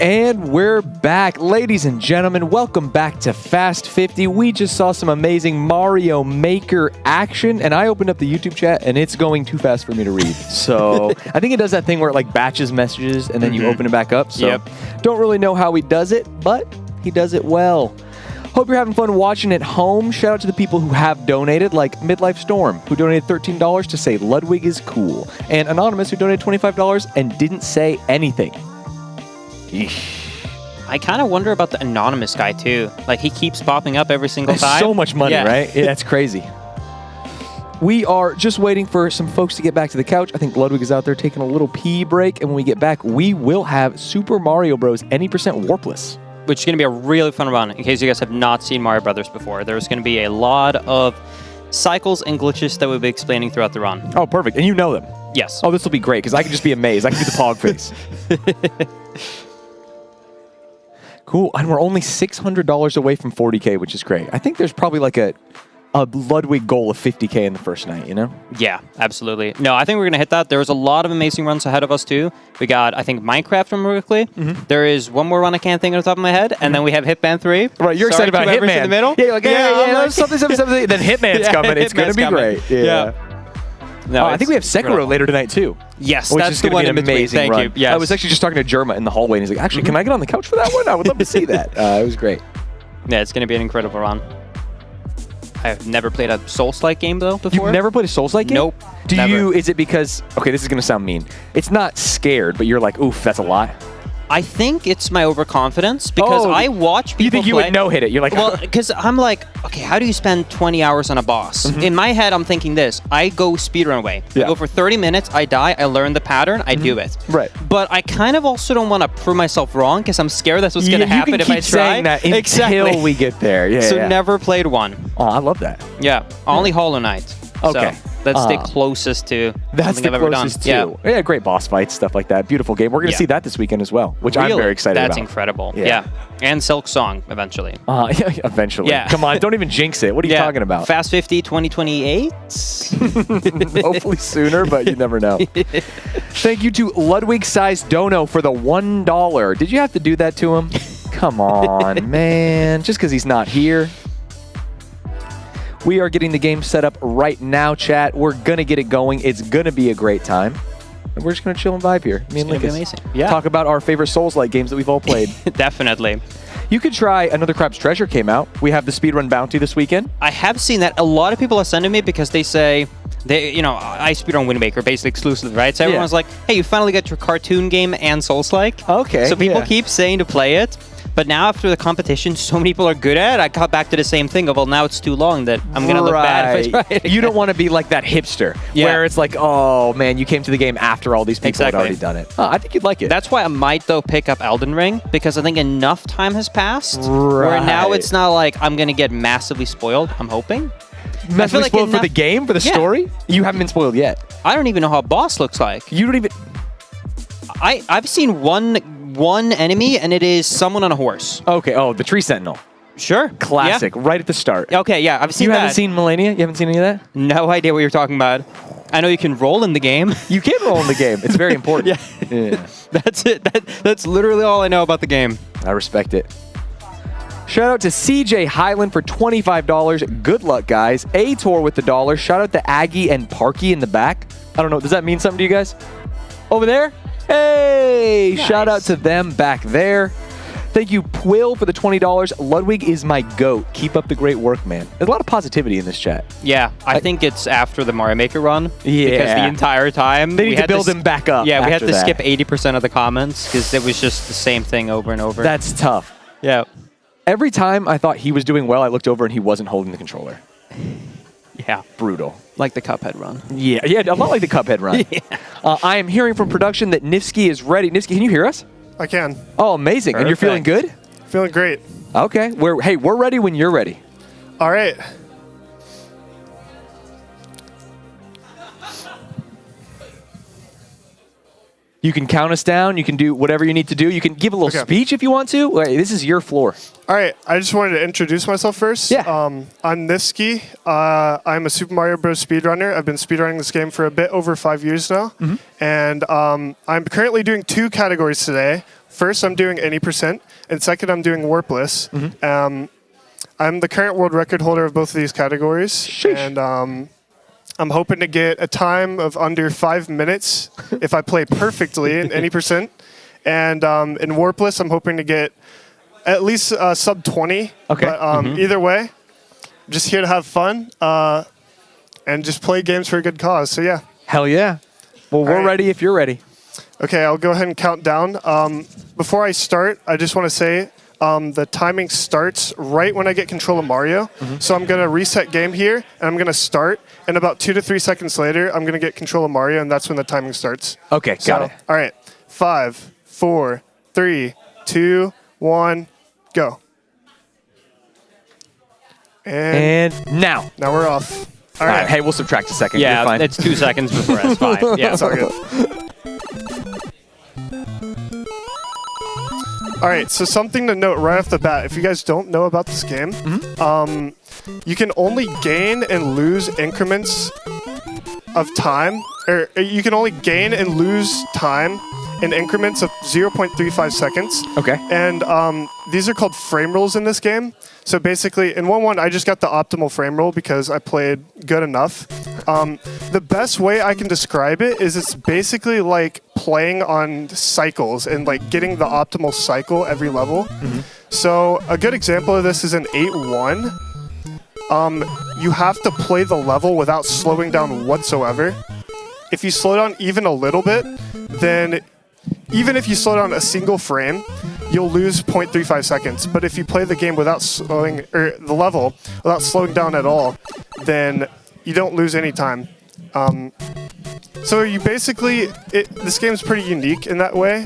And we're back. Ladies and gentlemen, welcome back to Fast 50. We just saw some amazing Mario Maker action, and I opened up the YouTube chat, and it's going too fast for me to read. So I think it does that thing where it like batches messages, and then you open it back up. So don't really know how he does it, but he does it well. Hope you're having fun watching at home. Shout out to the people who have donated, like Midlife Storm, who donated $13 to say Ludwig is cool, and Anonymous, who donated $25 and didn't say anything. I kind of wonder about the anonymous guy, too. Like, he keeps popping up every single time. So much money, right? Yeah, that's crazy. We are just waiting for some folks to get back to the couch. I think Ludwig is out there taking a little pee break, and when we get back, we will have Super Mario Bros. Any percent Warpless. Which is going to be a really fun run, in case you guys have not seen Mario Brothers before. There's going to be a lot of cycles and glitches that we'll be explaining throughout the run. Oh, perfect. And you know them. Yes. Oh, this will be great, because I can just be amazed. I can do the pog face. Cool, and we're only $600 away from 40K, which is great. I think there's probably like a Ludwig goal of 50K in the first night, you know? Yeah, absolutely. No, I think we're going to hit that. There's a lot of amazing runs ahead of us, too. We got, I think, Minecraft run quickly. There is one more run I can't think of the top of my head, and then we have Hitman 3. Right, you're excited about Hitman. In the middle. Yeah, you're like, yeah, something. Then Hitman's coming. It's going to be great. Yeah. No, I think we have Sekiro later tonight, too. Yes, which that's is the one be an in between. amazing Thank run. you. Yes. I was actually just talking to Jerma in the hallway, and he's like, actually, can I get on the couch for that one? I would love to see that. It was great. Yeah, it's going to be an incredible run. I've never played a Souls-like game, though, before. You've never played a Souls-like game? Nope. Is it because, okay, this is going to sound mean. It's not scared, but you're like, oof, that's a lot. I think it's my overconfidence because I watch people. You think you would no-hit it? You're like, well, because I'm like, okay, how do you spend 20 hours on a boss? In my head, I'm thinking this: I go speedrun way. I go for 30 minutes, I die, I learn the pattern, I do it. Right. But I kind of also don't want to prove myself wrong because I'm scared that's what's going to happen if I try. You can keep saying that until we get there. Yeah. So never played one. Oh, I love that. Yeah. Only Hollow Knight. Okay. So that's the closest to something I've ever done. Yeah, great boss fights, stuff like that. Beautiful game. We're going to see that this weekend as well, which I'm very excited about. That's incredible. Yeah. And Silk Song, eventually. Eventually. Yeah. Come on, don't even jinx it. What are you talking about? Fast 50 2028? Hopefully sooner, but you never know. Thank you to Ludwig Size Dono for the $1. Did you have to do that to him? Come on, man. Just because he's not here. We are getting the game set up right now, chat. We're going to get it going. It's going to be a great time. And we're just going to chill and vibe here. Me and Lincoln. Amazing. Yeah. Talk about our favorite Souls-like games that we've all played. Definitely. You could try Another Crab's Treasure came out. We have the Speedrun Bounty this weekend. I have seen that. A lot of people are sending me because they say, I speedrun Wind Waker, basically exclusively, right? So everyone's like, hey, you finally got your cartoon game and Souls-like. Okay. So people keep saying to play it. But now after the competition, so many people are good at it, I got back to the same thing of, well, now it's too long that I'm going to look bad if I try it. You don't want to be like that hipster, where it's like, oh, man, you came to the game after all these people had already done it. I think you'd like it. That's why I might, though, pick up Elden Ring, because I think enough time has passed, where now it's not like I'm going to get massively spoiled, I'm hoping. Massively spoiled for the game, for the story? You haven't been spoiled yet. I don't even know how a boss looks like. You don't even... I've seen one enemy, and it is someone on a horse. Okay, the Tree Sentinel. Sure. Classic, right at the start. Okay, yeah, I've seen that. You haven't seen Millennia? You haven't seen any of that? No idea what you're talking about. I know you can roll in the game. You can roll in the game. It's very important. Yeah. That's it. That's literally all I know about the game. I respect it. Shout out to CJ Highland for $25. Good luck, guys. A-Tor with the $1. Shout out to Aggie and Parky in the back. I don't know. Does that mean something to you guys? Over there? Hey! Nice. Shout out to them back there. Thank you, Quill, for the $20. Ludwig is my GOAT. Keep up the great work, man. There's a lot of positivity in this chat. Yeah, I think it's after the Mario Maker run. Yeah. Because the entire time... They need to build him back up. Yeah, we had to skip 80% of the comments because it was just the same thing over and over. That's tough. Yeah. Every time I thought he was doing well, I looked over and he wasn't holding the controller. Yeah. Brutal. Like the Cuphead run. Yeah, a lot like the Cuphead run. I am hearing from production that Niftski is ready. Niftski, can you hear us? I can. Oh, amazing. Perfect. And you're feeling good? Feeling great. Okay. We're ready when you're ready. All right. You can count us down. You can do whatever you need to do. You can give a little speech if you want to. This is your floor. All right. I just wanted to introduce myself first. Yeah. I'm Niftski. I'm a Super Mario Bros. Speedrunner. I've been speedrunning this game for a bit over 5 years now. And I'm currently doing 2 categories today. First, I'm doing any %, and second, I'm doing Warpless. I'm the current world record holder of both of these categories. Sheesh. And I'm hoping to get a time of under 5 minutes if I play perfectly in any %. And in Warpless, I'm hoping to get at least sub 20. Okay. But either way, I'm just here to have fun and just play games for a good cause. So yeah. Hell yeah. Well, we're ready if you're ready. Okay, I'll go ahead and count down. Before I start, I just want to say the timing starts right when I get control of Mario. So I'm going to reset game here, and I'm going to start. And about 2 to 3 seconds later, I'm going to get control of Mario, and that's when the timing starts. Okay, got it. All right, 5, 4, 3, 2, 1, go. And now. Now we're off. All right. Hey, we'll subtract a second. Yeah, You're fine. it's 2 seconds before that's fine. Yeah, It's all good. All right, so something to note right off the bat. If you guys don't know about this game, you can only gain and lose increments of time, or you can only gain and lose time in increments of 0.35 seconds. Okay. And these are called frame rolls in this game. So basically, in 1-1, I just got the optimal frame roll because I played good enough. The best way I can describe it is it's basically like playing on cycles and like getting the optimal cycle every level. So a good example of this is in 8-1. You have to play the level without slowing down whatsoever. If you slow down even a little bit, then even if you slow down a single frame, you'll lose 0.35 seconds. But if you play the game without slowing, or the level without slowing down at all, then you don't lose any time. So you basically, this game's pretty unique in that way.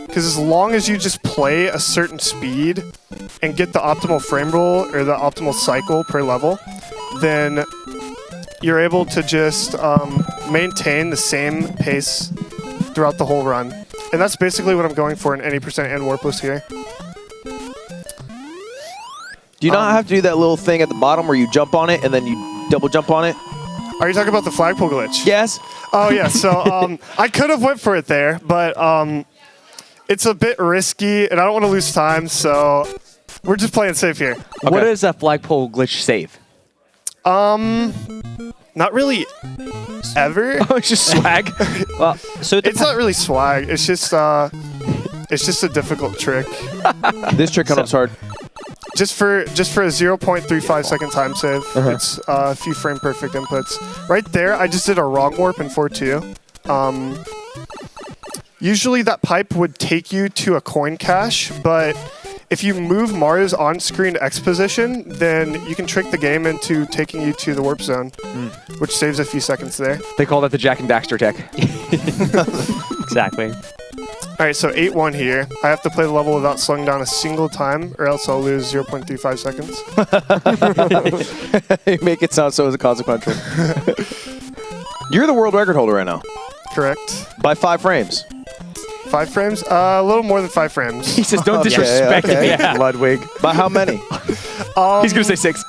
Because as long as you just play a certain speed and get the optimal frame roll or the optimal cycle per level, then you're able to just maintain the same pace throughout the whole run. And that's basically what I'm going for in any % and Warpless here. Do you not have to do that little thing at the bottom where you jump on it and then you double jump on it? Are you talking about the flagpole glitch? Yes. Oh, yeah. So I could have went for it there, but it's a bit risky, and I don't want to lose time, so we're just playing safe here. Okay. What does a flagpole glitch save? Not really ever. Oh, it's just swag. Well, so It's not really swag. It's just a difficult trick. This trick comes hard. Just for a 0.35 second time save. It's a few frame perfect inputs. Right there, I just did a wrong warp in 4-2. Usually that pipe would take you to a coin cache, but if you move Mario's on-screen X position, then you can trick the game into taking you to the warp zone, which saves a few seconds there. They call that the Jack and Daxter tech. exactly. All right, so 8-1 here. I have to play the level without slowing down a single time, or else I'll lose 0.35 seconds. You make it sound so consequential. You're the world record holder right now. Correct. By 5 frames. 5 frames? A little more than 5 frames. He says, don't disrespect me, Ludwig. By how many? He's going to say 6.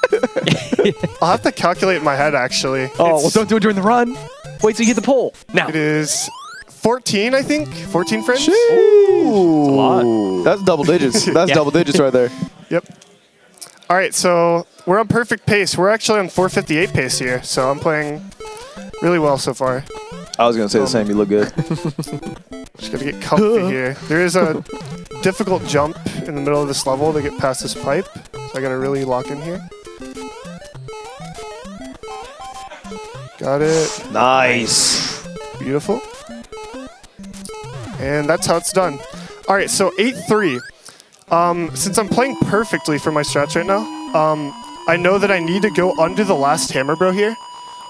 I'll have to calculate in my head, actually. Oh, well, don't do it during the run. Wait till you hit the pole. Now. It is 14, I think. 14 frames? Ooh. a lot. That's double digits. That's double digits right there. Yep. All right, so we're on perfect pace. We're actually on 458 pace here, so I'm playing really well so far. I was going to say the same. You look good. Just got to get comfy here. There is a difficult jump in the middle of this level to get past this pipe, so I got to really lock in here. Got it. Nice. Beautiful. And that's how it's done. All right, so 8-3. Since I'm playing perfectly for my strats right now, I know that I need to go under the last hammer bro here,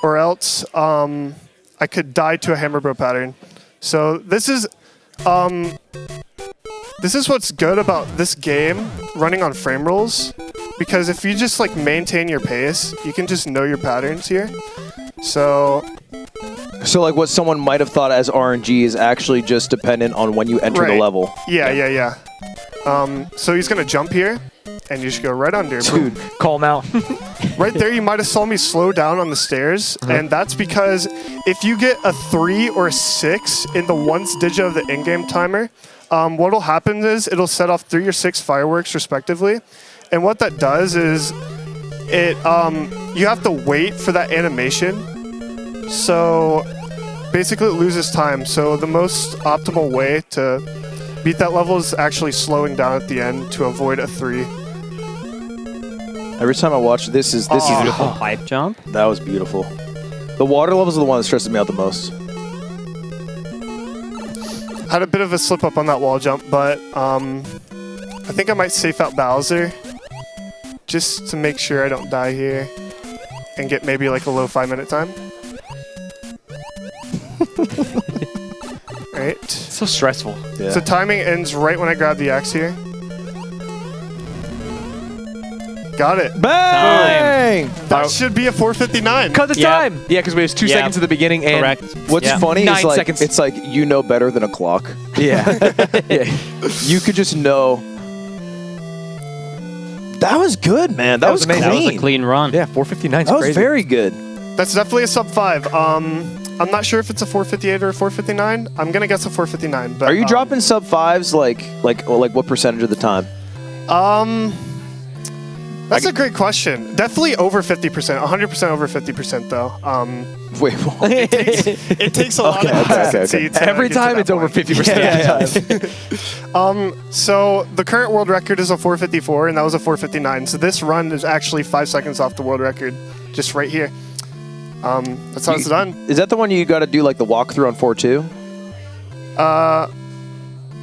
or else I could die to a hammer bro pattern. So this is what's good about this game running on frame rolls, because if you just like maintain your pace, you can just know your patterns here. So So like what someone might have thought as RNG is actually just dependent on when you enter the level. Yeah. So he's going to jump here, and you just go right under. Dude, call him out. Right there, you might have saw me slow down on the stairs, and that's because if you get a 3 or a 6 in the once digit of the in-game timer, what'll happen is it'll set off 3 or 6 fireworks respectively, and what that does is it you have to wait for that animation, so basically it loses time. So the most optimal way to beat that level is actually slowing down at the end to avoid a 3. Every time I watch this is Beautiful pipe jump. that was beautiful. The water levels are the one that stresses me out the most. Had a bit of a slip up on that wall jump, but I think I might safe out Bowser just to make sure I don't die here and get maybe like a low 5-minute time. Right. So stressful. Yeah. So timing ends right when I grab the axe here. Got it. Bang! That should be a 459. Cut the Yeah. time. Yeah, because we have 2 Yeah. seconds at the beginning. And Correct. What's Yeah. funny 9 is like seconds. it's like you know better than a clock. Yeah. Yeah. You could just know. That was good, man. That was was amazing. That clean. was a clean run. Yeah, 459 is That was crazy. very good. That's definitely a sub 5. I'm not sure if it's a 458 or a 459. I'm gonna guess a 459. But Are you dropping sub 5s like what percentage of the time? That's a great question. Definitely over 50%. 100% over 50% though. Wait, what? It takes a lot of consistency to Every get to time that it's over point. 50% of the time. So the current world record is a 454, and that was a 459. So this run is actually 5 seconds off the world record, just right here. That's how it's done. Is that the one you got to do like the walkthrough on 4-2?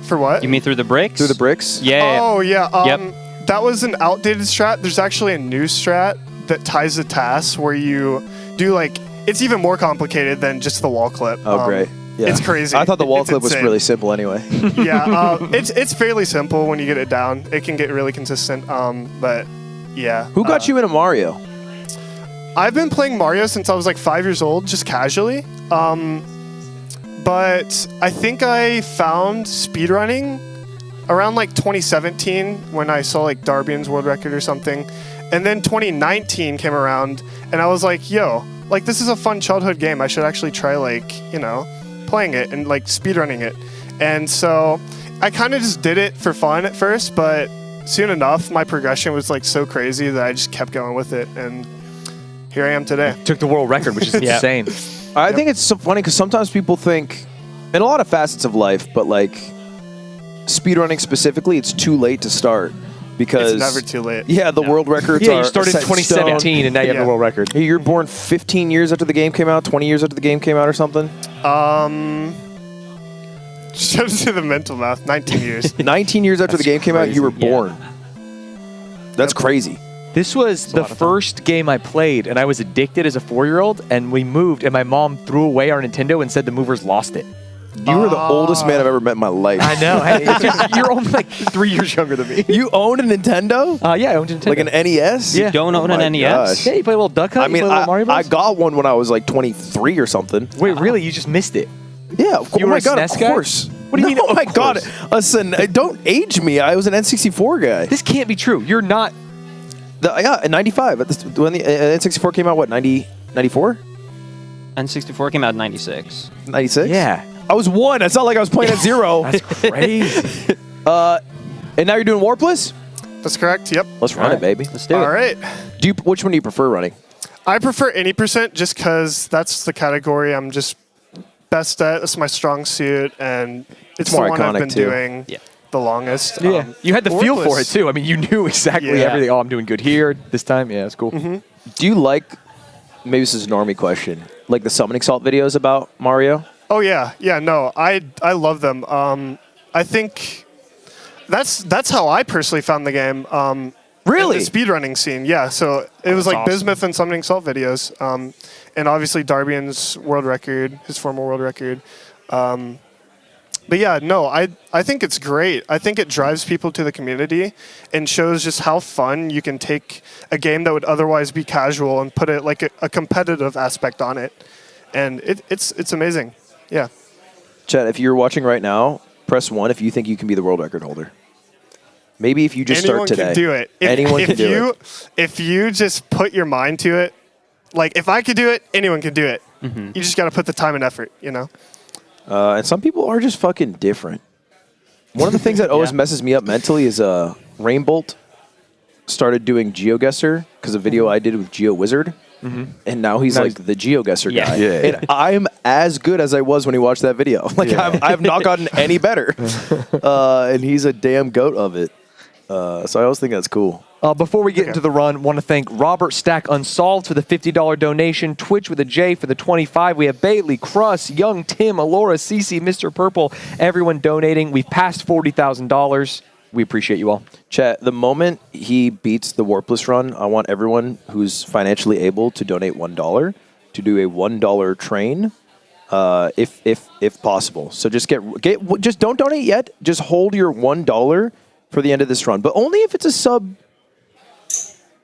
For what? You mean through the bricks? Through the bricks? Yeah. Oh yeah. Yep. That was an outdated strat. There's actually a new strat that ties the tasks where you do like it's even more complicated than just the wall clip. Oh, great. Yeah. It's crazy. I thought the wall It's clip was insane. really simple anyway. Yeah, it's fairly simple when you get it down. It can get really consistent. But yeah. Who got you into Mario? I've been playing Mario since I was like 5 years old, just casually. But I think I found speedrunning around like 2017 when I saw like Darbian's world record or something. And then 2019 came around and I was like, yo, like this is a fun childhood game. I should actually try like, you know, playing it and like speedrunning it. And so I kind of just did it for fun at first, but soon enough my progression was like so crazy that I just kept going with it. And here I am today. Took the world record, which is insane. I think it's so funny because sometimes people think, in a lot of facets of life, but like speedrunning specifically, it's too late to start because It's never too late. Yeah, the world records Yeah, are you started in set in 2017 and now you have Yeah. the world record. stone. Hey, you're born 15 years after the game came out, 20 years after the game came out, or something. Shows to the mental math. 19 years. 19 years after the game came out, you were crazy. Yeah. born. That's crazy. This was the first game I played, and I was addicted as a 4-year-old, and we moved, and my mom threw away our Nintendo and said the movers lost it. You were the oldest man I've ever met in my life. I know. Hey, dude, you're only like 3 years younger than me. You owned a Nintendo? Yeah, I owned a Nintendo. Like an NES? Yeah. Don't own Oh an my NES? gosh. Yeah, you play a little Duck Hunt? I mean, you play a little Mario I Bros? got one when I was like 23 or something. Wait, really? You just missed it? Yeah, of course. You Oh were my a god, SNES of guy? course. What do you mean, Oh of my god. course? Listen, don't age me. I was an N64 guy. This can't be true. You're not. Yeah, in 95. When the N64 came out, what, 94? N64 came out in 96. 96? Yeah. I was 1. It's not like I was playing at 0. That's crazy. And now you're doing Warpless? That's correct. Yep. Let's run it, baby. Let's do All it. right. Which one do you prefer running? I prefer any percent just because that's the category I'm just best at. It's my strong suit, and it's the more one I've iconic, been too. doing Yeah. the longest. Yeah. You had the feel for it, Warpless. too. I mean, you knew exactly Yeah. everything. Oh, I'm doing good here this time. Yeah, it's cool. Do you like, maybe this is a normie question, like the summoning salt videos about Mario? Oh yeah, yeah. No, I love them. I think that's how I personally found the game. Really? The speedrunning scene, yeah. So it was like awesome. Bismuth and Summoning Salt videos, and obviously Darbian's world record, his former world record. But yeah, no, I think it's great. I think it drives people to the community and shows just how fun you can take a game that would otherwise be casual and put it like a competitive aspect on it. and it's amazing. Yeah. Chat, if you're watching right now, press 1 if you think you can be the world record holder. Maybe if you just Anyone start today. can do it. Anyone can do it. If you just put your mind to it, like if I could do it, anyone can do it. You just got to put the time and effort, you know? And some people are just fucking different. One of the things that always messes me up mentally is Rainbolt started doing GeoGuessr because of a video I did with GeoWizard. And now he's like the GeoGuessr guy. And I'm as good as I was when he watched that video. Like I have not gotten any better. And he's a damn goat of it. So I always think that's cool. Before we get into the run, want to thank Robert Stack Unsolved for the $50 donation, Twitch with a J for the 25. We have Bailey, Cruss, Young Tim, Alora, CC, Mr. Purple, everyone donating. We've passed $40,000. We appreciate you all. Chat, the moment he beats the Warpless run, I want everyone who's financially able to donate $1 to do a $1 train, if possible. So just just don't donate yet. Just hold your $1 for the end of this run, but only if it's a sub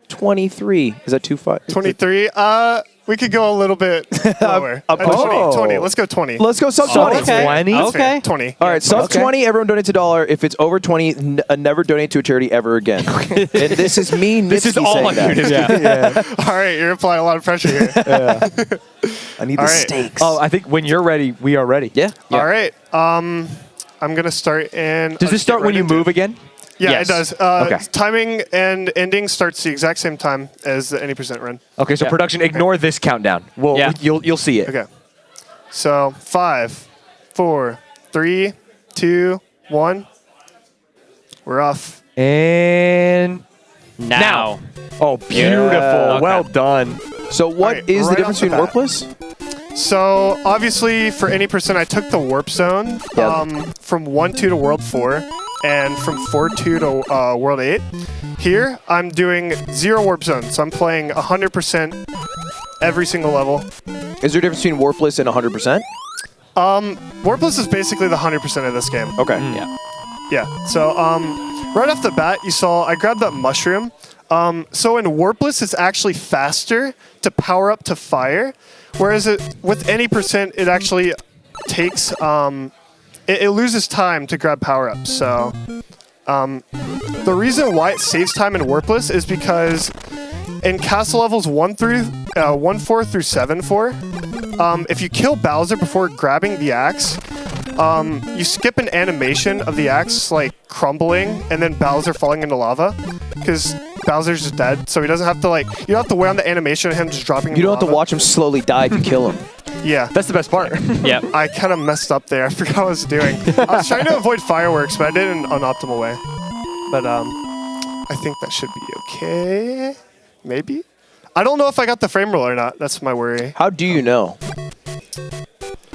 23. Is that 2.5? 23. We could go a little bit lower. 20. Let's go 20. Let's go sub 20. Okay. 20? That's fair. Okay. 20. All right, sub 20, everyone donates $1. If it's over 20, never donate to a charity ever again. And this is me, Niftski, This is all saying on that. you, Niftski. All right, you're applying a lot of pressure here. I need All the right. stakes. Oh, I think when you're ready, we are ready. Yeah. All right. I'm going to start in... Does this start when you move again? Yeah, Yes. it does. Okay. Timing and ending starts the exact same time as the any percent run. Okay, so production, ignore this countdown. You'll see it. Okay. So 5, 4, 3, 2, 1. We're off. And Now. oh, beautiful. Okay. Well done. So what All right, is the right difference off the between bat. Warpless? So obviously for any percent, I took the warp zone from 1-2 to World 4 and from 4-2 to World 8. Here, I'm doing 0 warp zone, so I'm playing 100% every single level. Is there a difference between Warpless and 100%? Warpless is basically the 100% of this game. Okay. Yeah. Yeah. So right off the bat, you saw I grabbed that mushroom. So in Warpless, it's actually faster to power up to fire, whereas with any percent, it actually takes it loses time to grab power ups. So the reason why it saves time in Warpless is because in castle levels 1-4 through 7-4, if you kill Bowser before grabbing the axe, you skip an animation of the axe like crumbling and then Bowser falling into lava because Bowser's just dead, so he doesn't have to you don't have to wait on the animation of him just dropping. You don't have to watch him slowly die if you kill him. Yeah, That's the best part. Yeah. I kind of messed up there. I forgot what I was doing. I was trying to avoid fireworks, but I did it in an unoptimal way. But I think that should be okay. Maybe. I don't know if I got the frame roll or not. That's my worry. How do you know?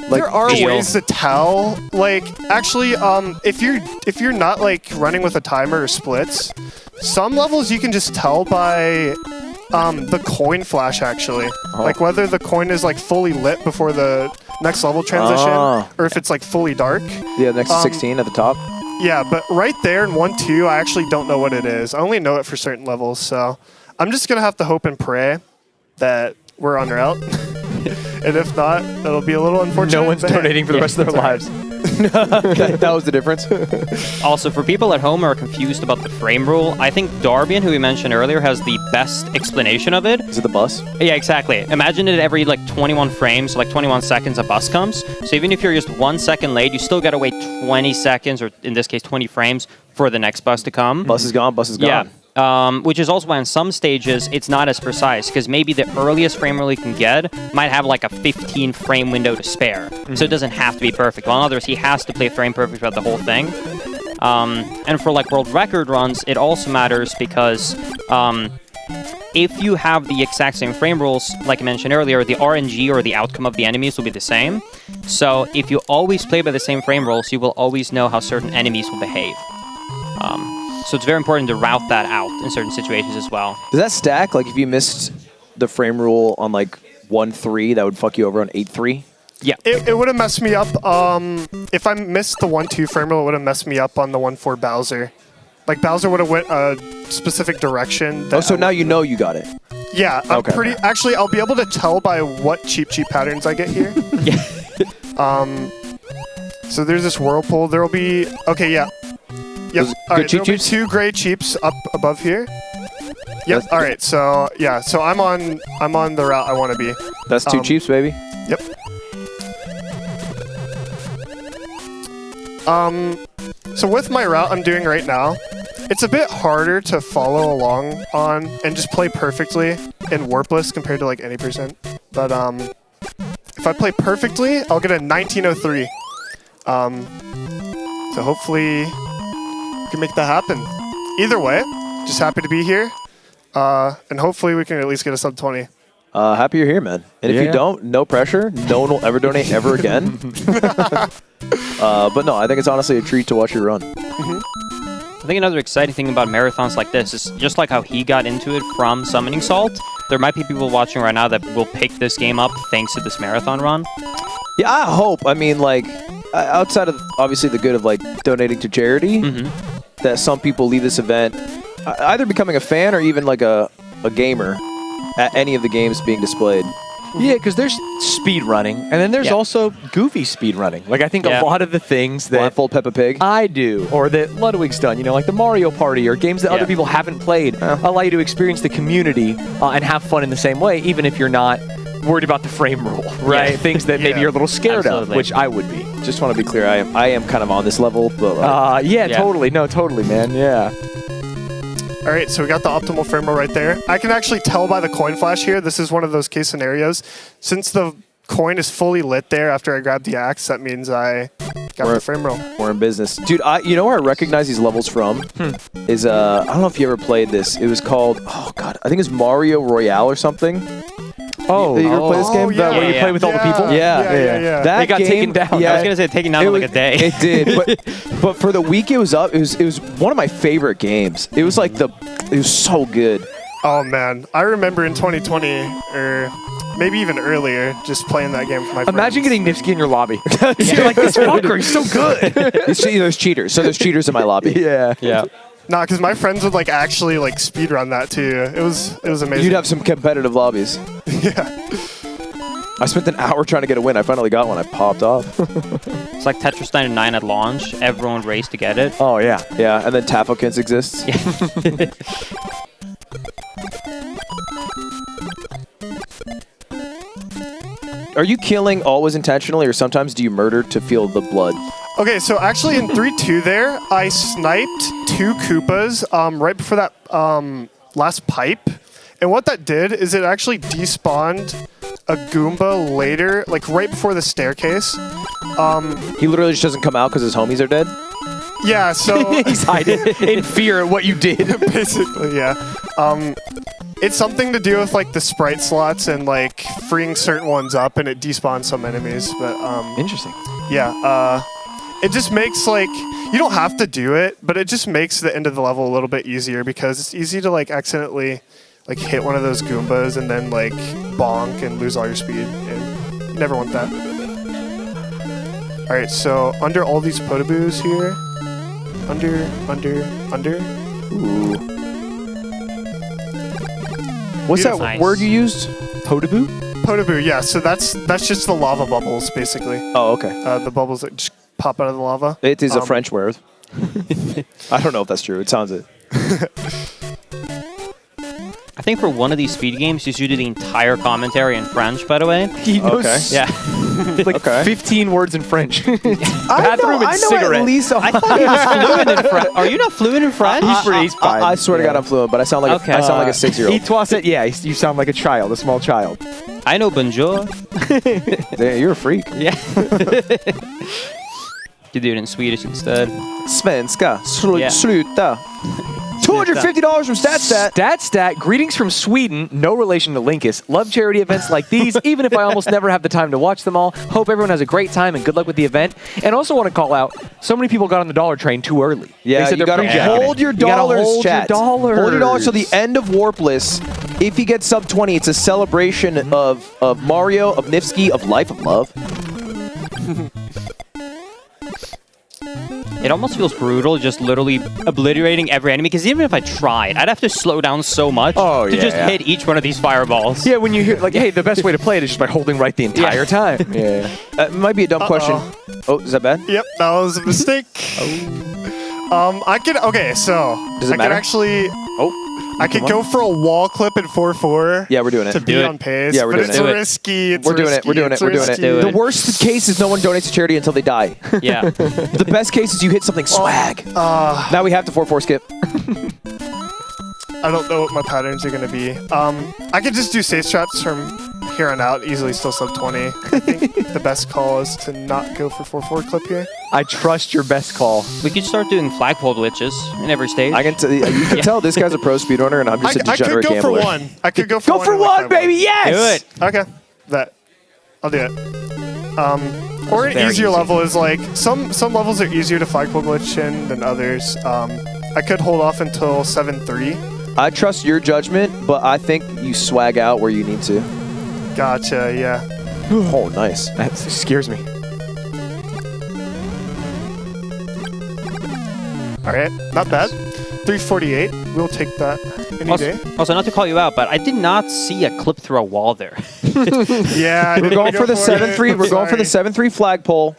There are feel. ways to tell. Like, actually, if you're not like running with a timer or splits, some levels you can just tell by the coin flash. Actually, like whether the coin is like fully lit before the next level transition, or if it's like fully dark. Yeah, next to 16 at the top. Yeah, but right there in 1-2, I actually don't know what it is. I only know it for certain levels, so I'm just gonna have to hope and pray that we're on route. And if not, it'll be a little unfortunate. No one's donating for the rest of their lives. That was the difference. Also, for people at home who are confused about the frame rule, I think Darbian, who we mentioned earlier, has the best explanation of it. Is it the bus? Yeah, exactly. Imagine it every like 21 frames, like 21 seconds, a bus comes. So even if you're just 1 second late, you still got to wait 20 seconds, or in this case, 20 frames, for the next bus to come. Bus is gone, bus is gone. Yeah. Which is also why on some stages it's not as precise, because maybe the earliest frame rate you can get might have like a 15 frame window to spare. So it doesn't have to be perfect. While in others, he has to play frame perfect throughout the whole thing. And for like world record runs, it also matters because if you have the exact same frame rules, like I mentioned earlier, the RNG or the outcome of the enemies will be the same. So if you always play by the same frame rules, you will always know how certain enemies will behave. So it's very important to route that out in certain situations as well. Does that stack? Like if you missed the frame rule on like 1-3, that would fuck you over on 8-3? Yeah. It would have messed me up. If I missed the 1-2 frame rule, it would have messed me up on the 1-4 Bowser. Like Bowser would have went a specific direction. Oh, so now you know you got it. Yeah, I'm Okay. pretty. Actually, I'll be able to tell by what cheap patterns I get here. Yeah. So there's this whirlpool. There will be. Okay, yeah. Yep. Those All good right. cheap There'll be cheeps? 2 gray cheaps up above here. Yep. That's- All right. So yeah. So I'm on the route I want to be. That's 2 Chiefs, baby. Yep. So with my route I'm doing right now, it's a bit harder to follow along on and just play perfectly in Warpless compared to like any percent. But if I play perfectly, I'll get a 1903. So hopefully we can make that happen. Either way, just happy to be here. And hopefully we can at least get a sub 20. Happy you're here, man. And if Yeah. you don't, no pressure. No one will ever donate ever again. But no, I think it's honestly a treat to watch you run. I think another exciting thing about marathons like this is just like how he got into it from Summoning Salt, there might be people watching right now that will pick this game up thanks to this marathon run. Yeah, I hope. I mean, like, outside of obviously the good of like donating to charity, that some people leave this event either becoming a fan or even like a gamer at any of the games being displayed. Yeah, because there's speed running, and then there's Yeah. also goofy speed running. Like, I think Yeah. a lot of the things that Blindfold Peppa Pig. I do, or that Ludwig's done, you know, like the Mario Party, or games that Yeah. other people haven't played, allow you to experience the community and have fun in the same way, even if you're not worried about the frame rule, right? Yeah. Things that maybe Yeah. you're a little scared of, Absolutely. which I would be. Just want to be clear, I am kind of on this level, but like, Yeah, Yeah. totally. No, totally, man. Yeah. All right, so we got the optimal frame rate right there. I can actually tell by the coin flash here. This is one of those case scenarios. Since the coin is fully lit there after I grab the axe, that means I got the frame roll. we're in business. Dude, you know where I recognize these levels from? Is, I don't know if you ever played this. It was called, oh god, I think it's Mario Royale or something. Oh, You ever play this game? yeah. where you Yeah, play with all the people? Yeah. That They got game, taken down. Yeah, I was going to say taking down it in like was- a day. It did, but for the week it was up, it was one of my favorite games. It was like it was so good. Oh man, I remember in 2020 or maybe even earlier, just playing that game for my friends. Imagine getting Niftski in your lobby. You're like, this fucker, he's so good. There's cheaters, so there's cheaters in my lobby. Yeah. Yeah. Nah, because my friends would like actually like speedrun that too. It was amazing. You'd have some competitive lobbies. Yeah. I spent an hour trying to get a win. I finally got one. I popped off. It's like Tetris 99 at launch. Everyone raced to get it. Oh, yeah. Yeah, and then Tafokins exists. Are you killing always intentionally, or sometimes do you murder to feel the blood? Okay, so actually in 3-2 there, I sniped 2 Koopas right before that last pipe. And what that did is it actually despawned a Goomba later, like right before the staircase. He literally just doesn't come out because his homies are dead? Yeah, so He's hiding in fear at what you did. basically, yeah. It's something to do with like the sprite slots and like freeing certain ones up, and it despawns some enemies. But Interesting. yeah, it just makes like you don't have to do it, but it just makes the end of the level a little bit easier because it's easy to like accidentally like hit one of those Goombas and then like bonk and lose all your speed, and you never want that. All right, so under all these potaboos here, under. Ooh. What's that Nice. word you used? Potaboo? Potaboo, yeah. So that's just the lava bubbles, basically. Oh, okay. The bubbles that just pop out of the lava. It is a French word. I don't know if that's true. It sounds it. I think for one of these speed games, you should do the entire commentary in French, by the way. He knows Okay. Yeah. like Okay. 15 words in French. I Bathroom and know cigarette. at least. I thought he was fluent in French. Are you not fluent in French? He's fine. I swear to God, I'm fluent, but I sound like Okay. I sound like a He 6-year-old. twas it. Yeah, you sound like a child, a small child. I know bonjour. Damn, you're a freak. Yeah. You do it in Swedish instead. Svenska. Yeah. Sluta. $250 from StatStat. Stat, greetings from Sweden, no relation to Linkus. Love charity events like these, even if I almost never have the time to watch them all. Hope everyone has a great time and good luck with the event. And also want to call out, so many people got on the dollar train too early. Yeah, they said you they're gotta pre-jacking hold it. your You gotta dollars, hold chat. your dollars. Hold your dollars till the end of Warpless. If he gets sub 20, it's a celebration of Mario, of Niftski, of Life of Love. It almost feels brutal just literally obliterating every enemy, because even if I tried, I'd have to slow down so much to just hit each one of these fireballs. Yeah, when you hear, like, hey, the best way to play it is just by holding right the entire time. Yeah. It might be a dumb question. Oh, is that bad? Yep, that was a mistake. I could, okay, so Does it I matter? could actually, I could go for a wall clip in 4-4. Yeah, we're doing it. To be on pace. Yeah, we're doing but it's it. risky. It's We're doing it. risky, We're doing it. it's We're doing it. risky. Do it. The worst case is no one donates to charity until they die. Yeah. The best case is you hit something swag. Now we have to 4-4 skip. I don't know what my patterns are going to be. I could just do safe traps from here on out, easily still sub 20. I think the best call is to not go for 4-4 clip here. I trust your best call. We could start doing flagpole glitches in every stage. I can you can tell this guy's a pro speedrunner and I'm just a I could degenerate go gambler. for one. I could go for Go one. for in like one, 5-1. baby, yes! Do it. Okay, I'll do it. Or an easier level is like some levels are easier to flagpole glitch in than others. I could hold off until 7-3. I trust your judgment, but I think you swag out where you need to. Gotcha. Yeah. Oh, nice. That scares me. All right, not bad. 348. We'll take that any day. Also, not to call you out, but I did not see a clip through a wall there. Yeah, We're going for the 7-3. We're going for the 7-3 flagpole,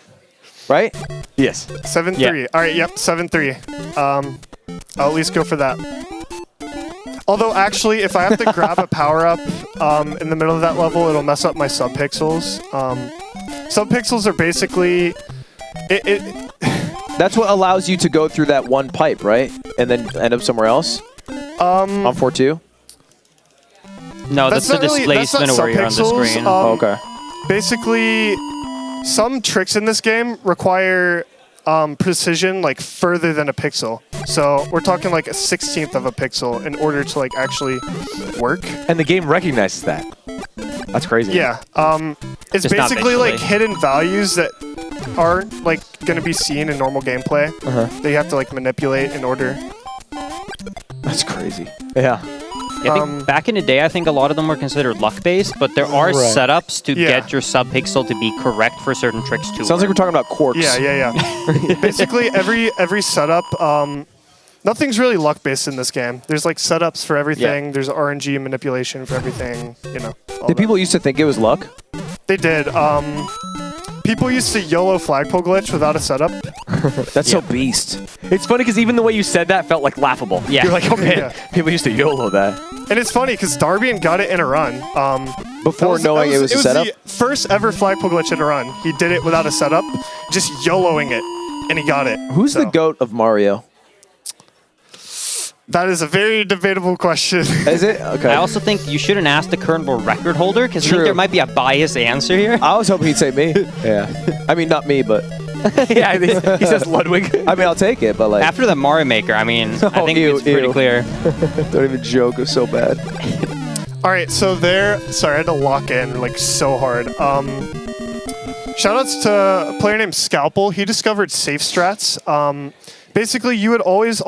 right? Yes. 7-3. Yeah. All right. Yep. 7-3. I'll at least go for that. Although, actually, if I have to grab a power-up in the middle of that level, it'll mess up my subpixels. Subpixels are basically... That's what allows you to go through that one pipe, right? And then end up somewhere else? On 4-2? No, that's the not really- displacement that's not where you're on the subpixels. screen. Okay. Basically, some tricks in this game require precision like further than a pixel. So we're talking like a 16th of a pixel in order to like actually work. And the game recognizes that. That's crazy. Yeah. It's Just not basically like visually. hidden values that aren't like going to be seen in normal gameplay. That you have to like manipulate in order. That's crazy. Yeah. I think back in the day, I think a lot of them were considered luck-based, but there are setups to get your subpixel to be correct for certain tricks too. Sounds like we're talking about quarks. Yeah. Basically, every setup, nothing's really luck-based in this game. There's like setups for everything. There's RNG manipulation for everything. You know. Did people used to think it was luck? They did. People used to YOLO flagpole glitch without a setup. That's so beast. It's funny because even the way you said that felt like laughable. Yeah. You're like, oh man, Yeah. people used to YOLO that. And it's funny because Darbian got it in a run. Before knowing it was a setup? the first ever flagpole glitch in a run. He did it without a setup, just YOLOing it, and he got it. Who's the So, GOAT of Mario? That is a very debatable question. Is it? Okay. I also think you shouldn't ask the current world record holder, because I True. think there might be a biased answer here. I was hoping he'd say me. Yeah. I mean, not me, but... Yeah, he says Ludwig. I mean, I'll take it, but like... After the Mario Maker, I mean, I Oh, think ew, it's pretty ew. clear. Don't even joke. It was so bad. All right, so there. Sorry, I had to lock in like so hard. Shoutouts to a player named Scalpel. He discovered safe strats. Basically, you would always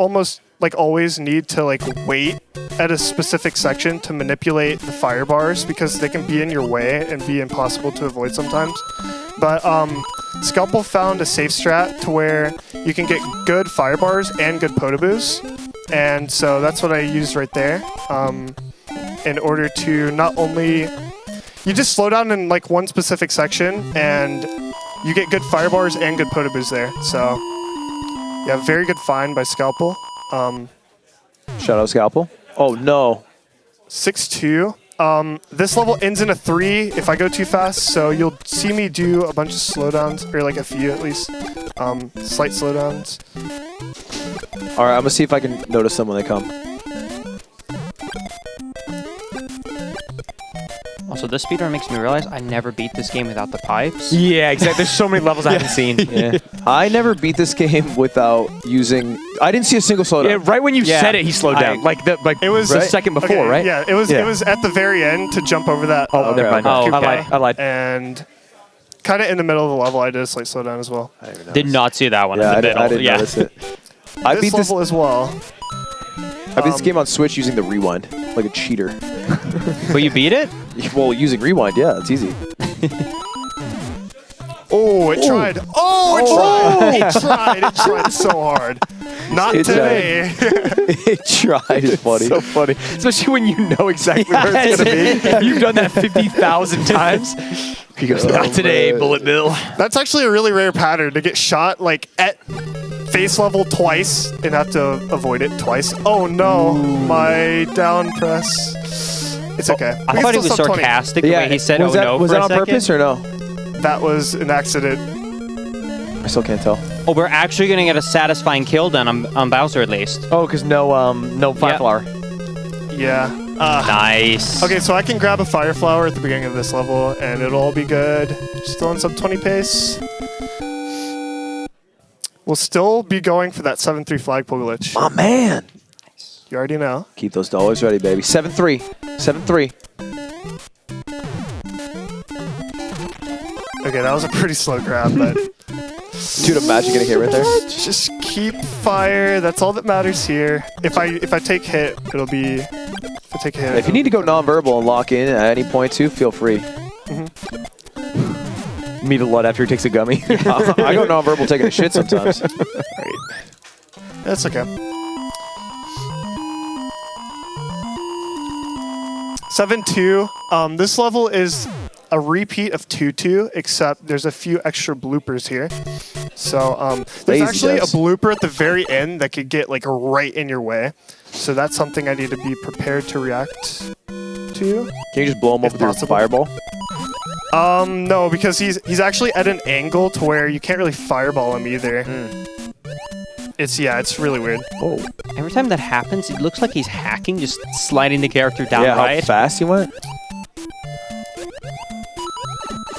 need to like wait at a specific section to manipulate the fire bars because they can be in your way and be impossible to avoid sometimes. But Scalpel found a safe strat to where you can get good fire bars and good potaboos. And so that's what I used right there. In order to not only... You just slow down in like one specific section and you get good fire bars and good potaboos there. So yeah, very good find by Scalpel. Shout out Scalpel. Oh, no. 6-2. This level ends in a 3 if I go too fast, so you'll see me do a bunch of slowdowns, or like a few at least. Slight slowdowns. All right, I'm going to see if I can notice them when they come. Also, this speedrun makes me realize I never beat this game without the pipes. Yeah, exactly. There's so many levels I haven't seen. Yeah. I never beat this game without using... I didn't see a single slowdown. Yeah, right when you said it, he slowed down. It was the second before, okay, right? Yeah, it was at the very end to jump over that. Oh, never mind. Oh, I okay. lied. And kind of in the middle of the level, I did a slight slowdown as well. Did not see that one Yeah, in the middle. I didn't notice it. I This beat this level as well. I beat this game on Switch using the rewind, like a cheater. But you beat it? Well, using rewind, yeah, it's easy. Oh, it tried. Oh, it tried. It tried so hard. Not It today. It tried. It's funny. So funny. Especially when you know exactly where it's going to be. You've done that 50,000 times. He goes, not today, Bullet Bill. That's actually a really rare pattern to get shot like at face level twice and have to avoid it twice. Oh no, my down press. It's okay. I thought he was sarcastic the way he said, was oh that, no, was for that a on second. purpose or no? That was an accident. I still can't tell. Oh, we're actually going to get a satisfying kill done on Bowser at least. Oh, because no fire Yep. flower. Yeah. Nice. Okay, so I can grab a fire flower at the beginning of this level and it'll all be good. Still in sub 20 pace. We'll still be going for that 7-3 flagpole glitch. Oh, man. You already know. Keep those dollars ready, baby. 7-3. 7-3. Okay, that was a pretty slow grab, but Dude, imagine getting hit right there. just keep fire. That's all that matters here. If I take hit, it'll be. If I take a hit. If you need to go nonverbal and lock in at any point too, feel free. Meet a lot after he takes a gummy. I go nonverbal taking a shit sometimes. Right. That's okay. 7-2. This level is a repeat of 2-2, except there's a few extra bloopers here. So there's actually a blooper at the very end that could get like right in your way. So that's something I need to be prepared to react to. Can you just blow him up with your fireball? No, because he's actually at an angle to where you can't really fireball him either. It's really weird. Oh. Every time that happens, it looks like he's hacking, just sliding the character down Yeah, right. how fast he went?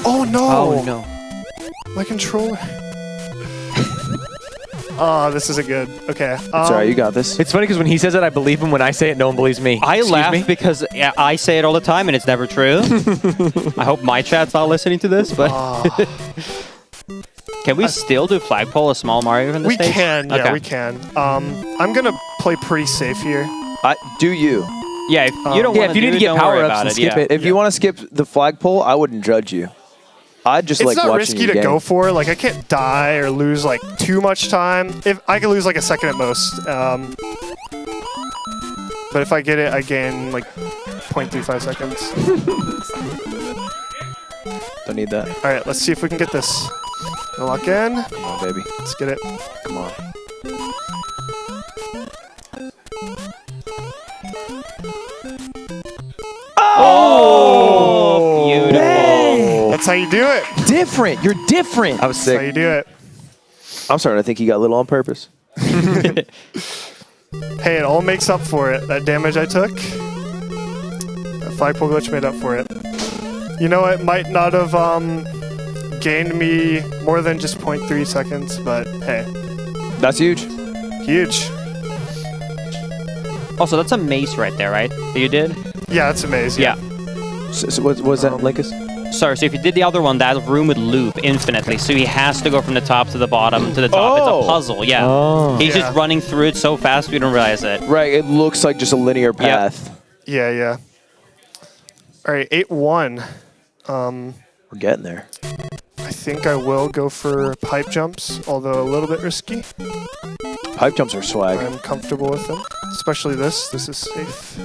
Oh no! Oh no. My controller. Oh, this isn't good. Okay. It's alright, you got this. It's funny because when he says it, I believe him. When I say it, no one believes me. I Excuse laugh me? because I say it all the time and it's never true. I hope my chat's not listening to this, but can we still do flagpole a small Mario in this We stage? can, yeah, Okay. we can. I'm gonna play pretty safe here. Do you? Yeah, if you don't Yeah, want if you need to get don't worry power-ups about and it. skip Yeah. it. If you want to skip the flagpole, I wouldn't judge you. I'd just It's like not watching risky you to game. go for. Like I can't die or lose like too much time. If I could lose like a second at most. But if I get it, I gain like 0.35 seconds. Don't need that. All right, let's see if we can get this. Gonna lock in. Come on, baby. Let's get it. Come on. Oh, beautiful. That's how you do it. Different. You're different. I was That's how you sick. do it. I'm starting to think he got a little on purpose. Hey, it all makes up for it. That damage I took, that flagpole glitch made up for it. You know, it might not have gained me more than just 0.3 seconds, but hey, That's huge. huge. Also, that's a mace right there, right? That you did? Yeah, it's amazing. Yeah. So what was that, Linkus? Sorry, so if you did the other one, that room would loop infinitely. So he has to go from the top to the bottom to the top. Oh. It's a puzzle, yeah. Oh. He's Yeah. just running through it so fast we don't realize it. Right, it looks like just a linear path. Yeah, yeah. All right, 8-1. We're getting there. I think I will go for pipe jumps, although a little bit risky. Pipe jumps are swag. I'm comfortable with them, especially this. This is safe.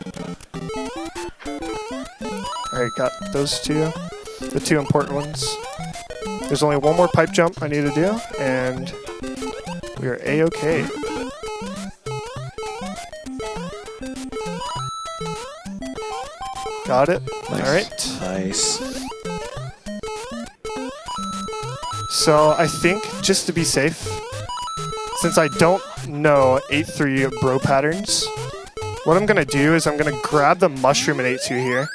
All right, got those two, the two important ones. There's only one more pipe jump I need to do, and we are A-okay. Got it. Nice. All right. Nice. So I think, just to be safe, since I don't know 8-3 bro patterns, what I'm going to do is I'm going to grab the mushroom in 8-2 here.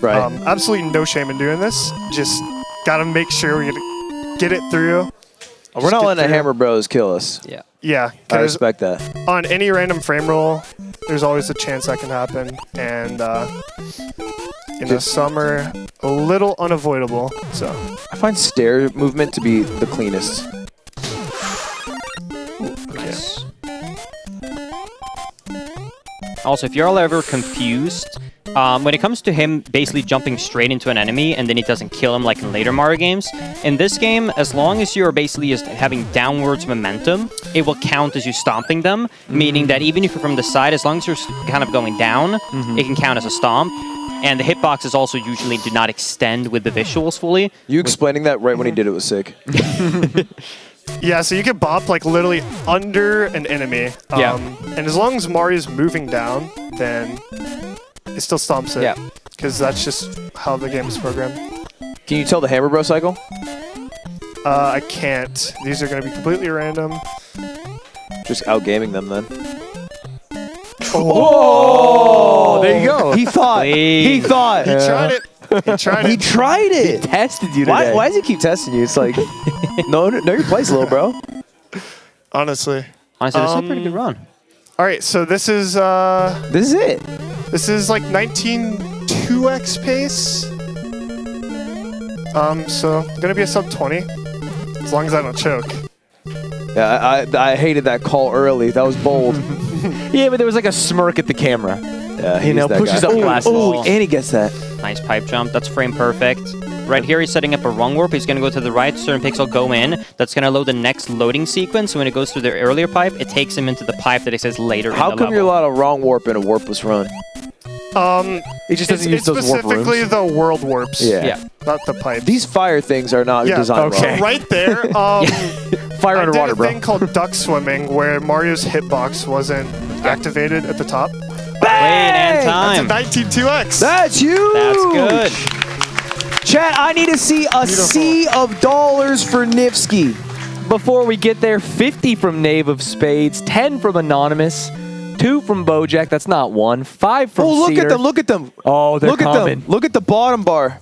Right. Absolutely no shame in doing this. Just got to make sure we get it through. We're not letting the Hammer Bros kill us. Yeah. Yeah, I because respect that. on any random frame roll, there's always a chance that can happen. And, some are a little unavoidable, so... I find stair movement to be the cleanest. Nice. Also, if you're all ever confused, When it comes to him basically jumping straight into an enemy and then it doesn't kill him like in later Mario games, in this game, as long as you're basically just having downwards momentum, it will count as you stomping them, meaning that even if you're from the side, as long as you're kind of going down, it can count as a stomp. And the hitboxes also usually do not extend with the visuals fully. You explaining that right when he did it was sick. Yeah, so you can bop like literally under an enemy. Yeah. And as long as Mario's moving down, then it still stomps it. Yeah. Because that's just how the game is programmed. Can you tell the Hammer Bro cycle? I can't. These are going to be completely random. Just outgaming them then. Oh, there you go. He thought. He thought. He tried it. He tried He it. tried it. Tested you today. Why does he keep testing you? It's like, know your place, little bro. Honestly. Honestly, this is a pretty good run. All right, so this is This is it. like 19.2x pace. So gonna be a sub 20, as long as I don't choke. Yeah, I hated that call early. That was bold. Yeah, but there was like a smirk at the camera. Yeah, You know, he's that pushes guy. up glasses. Oh, and he gets that. Nice pipe jump. That's frame perfect. Right here, he's setting up a rung warp. He's going to go to the right. Certain pixel go in. That's going to load the next loading sequence. So when it goes through the earlier pipe, it takes him into the pipe that it says later How in the come you're allowed a wrong warp in a warpless run? He just doesn't use It's those warp specifically rooms. the world warps. Yeah. Not the pipes. These fire things are not yeah, designed so well. right there, Fire I underwater, did a bro. thing called duck swimming where Mario's hitbox wasn't activated at the top. Wait, and time. That's a 19.2x. That's huge. That's good. Chat, I need to see a sea of dollars for Niftski. Before we get there, 50 from Knave of Spades, 10 from Anonymous, 2 from Bojack. That's not 1. 5 from Oh, look Cedar. at them. Look at them. Oh, they're Look at coming. them. Look at the bottom bar.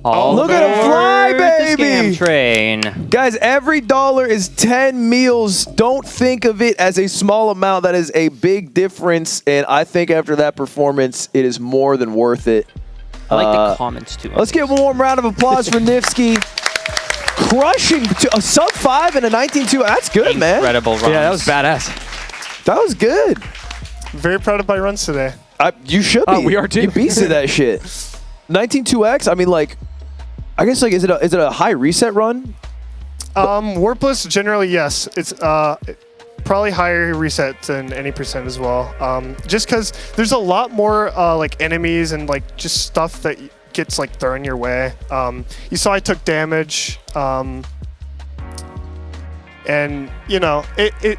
All Look at him fly, aboard the baby. Scam train. Guys, every dollar is 10 meals. Don't think of it as a small amount. That is a big difference. And I think after that performance, it is more than worth it. I like the comments too. Let's give one more round of applause for Niftski. Crushing a sub 5 and a 19.2. That's good, man. Incredible runs. Yeah, that was badass. That was good. Very proud of my runs today. You should be. We are too. You beasted that shit. 19.2x. I mean, like, I guess like is it a high reset run? Warpless, generally, yes. It's probably higher reset than any percent as well. Just because there's a lot more like enemies and like just stuff that gets like thrown your way. You saw I took damage, and you know it.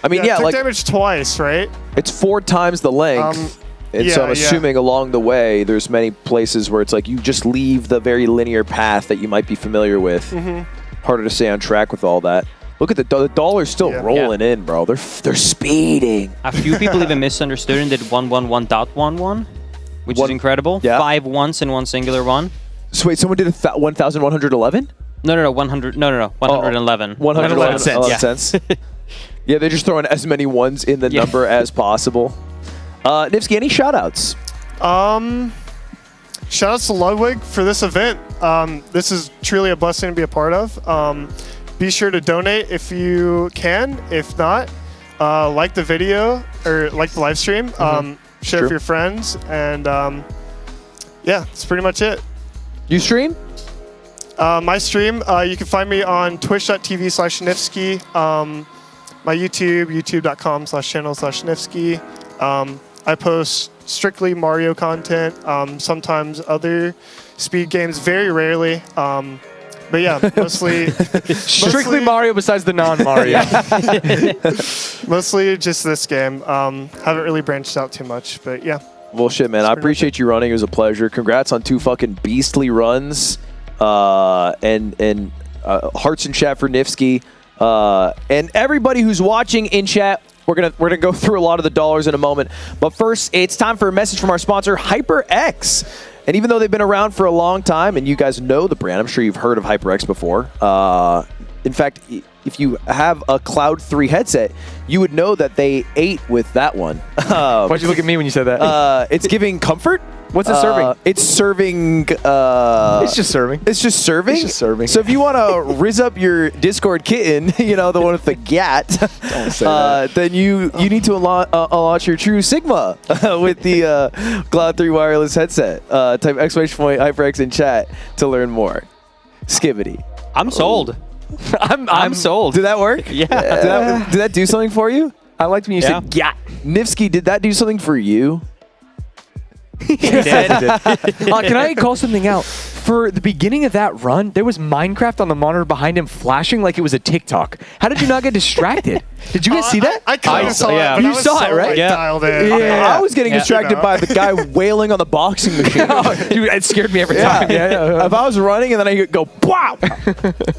I mean, I took like damage twice, right? it's 4 times the length. And so I'm yeah. assuming along the way, there's many places where it's like you just leave the very linear path that you might be familiar with. Harder to stay on track with all that. Look at the dollar's still Yeah. rolling in, bro. They're speeding. A few people even misunderstood and did 111.11, which is incredible. Yeah. 5 once in one singular one. So wait, someone did 1,111? No, 100. No, 111. 111 cents. Yeah. cents. Yeah, they're just throwing as many ones in the number as possible. Niftski, any shout-outs? Shout outs to Ludwig for this event. This is truly a blessing to be a part of. Be sure to donate if you can. If not, like the video or like the live stream. Share with your friends. And yeah, that's pretty much it. You stream? My stream, you can find me on twitch.tv/Niftski. My YouTube, youtube.com/channel/Niftski. I post strictly Mario content, sometimes other speed games, very rarely. But yeah, mostly Strictly Mario besides the non-Mario. mostly just this game. Haven't really branched out too much, but yeah. Well, shit, man. I appreciate you running. It was a pleasure. Congrats on 2 fucking beastly runs. And hearts in chat for Niftski. And everybody who's watching in chat, we're gonna go through a lot of the dollars in a moment. But first, it's time for a message from our sponsor, HyperX. And even though they've been around for a long time, and you guys know the brand, I'm sure you've heard of HyperX before. In fact, if you have a Cloud 3 headset, you would know that they ate with that one. Why'd you look at me when you said that? It's giving comfort. What's it serving? It's serving. It's just serving. It's just serving. It's just serving. So if you want to rizz up your Discord kitten, you know, the one with the gat, then you need to launch your True Sigma with the Cloud 3 wireless headset. Type !HyperX in chat to learn more. Skibbity. I'm sold. I'm sold. Did that work? Yeah. Did that do something for you? I liked when you said "gat." Niftski, did that do something for you? Can I call something out? For the beginning of that run, there was Minecraft on the monitor behind him flashing like it was a TikTok. How did you not get distracted? Did you guys see that? I kind of saw yeah. it. But You I was saw it, so, right? Like, Yeah. dialed in. Yeah. I was getting distracted by the guy wailing on the boxing machine. Dude, it scared me every time. If I was running and then I go, wow.